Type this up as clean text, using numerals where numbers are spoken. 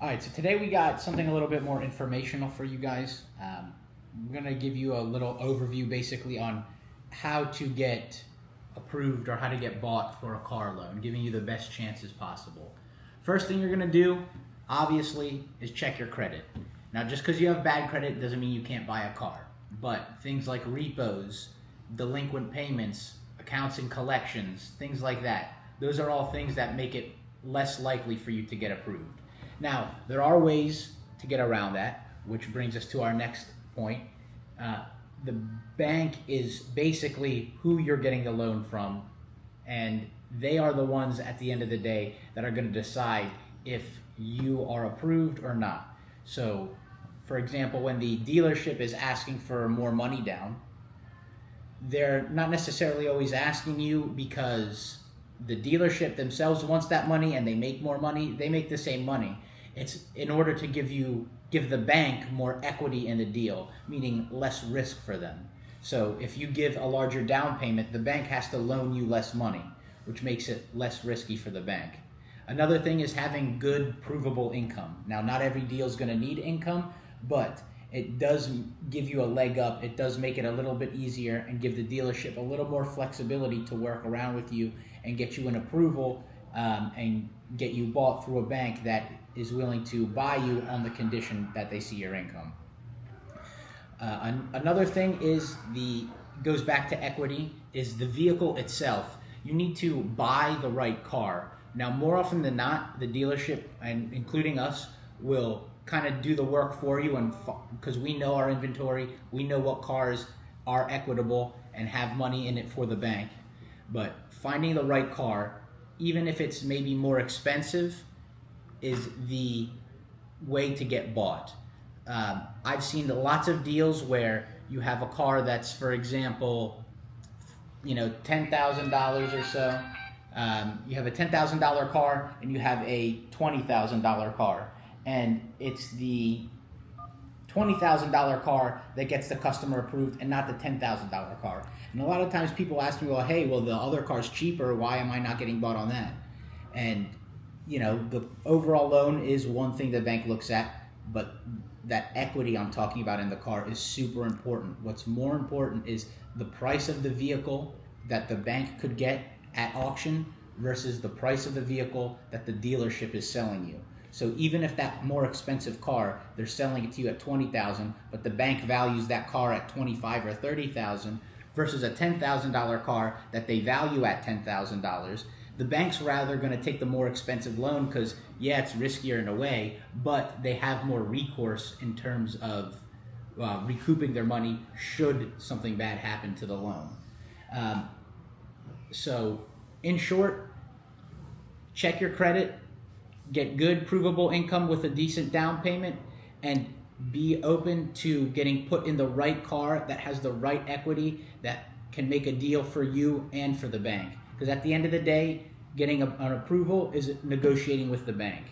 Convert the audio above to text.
All right, so today we got something a little bit more informational for you guys. We're going to give you a little overview basically on how to get approved or how to get bought for a car loan, giving you the best chances possible. First thing you're going to do, obviously, is check your credit. Now, just because you have bad credit doesn't mean you can't buy a car, but things like repos, delinquent payments, accounts and collections, things like that, those are all things that make it less likely for you to get approved. Now, there are ways to get around that, which brings us to our next point. The bank is basically who you're getting the loan from, and they are the ones at the end of the day that are going to decide if you are approved or not. So, for example, when the dealership is asking for more money down, they're not necessarily always asking you because the dealership themselves wants that money and they make more money. They make the same money. It's in order to give the bank more equity in the deal, meaning less risk for them. So if you give a larger down payment, the bank has to loan you less money, which makes it less risky for the bank. Another thing is having good provable income. Now, not every deal is going to need income, but it does give you a leg up. It does make it a little bit easier and give the dealership a little more flexibility to work around with you and get you an approval and get you bought through a bank that is willing to buy you on the condition that they see your income. Another thing goes back to equity, is the vehicle itself. You need to buy the right car. Now, more often than not, the dealership, and including us, will kind of do the work for you, and because we know our inventory, we know what cars are equitable and have money in it for the bank. But finding the right car, even if it's maybe more expensive, is the way to get bought. I've seen lots of deals where you have a car that's, for example, $10,000 or so. You have a $10,000 car and you have a $20,000 car, and it's the $20,000 car that gets the customer approved and not the $10,000 car. And a lot of times people ask me, well, hey, the other car's cheaper, why am I not getting bought on that? And the overall loan is one thing the bank looks at, but that equity I'm talking about in the car is super important. What's more important is the price of the vehicle that the bank could get at auction versus the price of the vehicle that the dealership is selling you. So even if that more expensive car, they're selling it to you at $20,000, but the bank values that car at $25,000 or $30,000 versus a $10,000 car that they value at $10,000, the bank's rather going to take the more expensive loan because, yeah, it's riskier in a way, but they have more recourse in terms of recouping their money should something bad happen to the loan. So, in short, check your credit, get good provable income with a decent down payment, and be open to getting put in the right car that has the right equity that can make a deal for you and for the bank. Because at the end of the day, getting an approval is negotiating with the bank.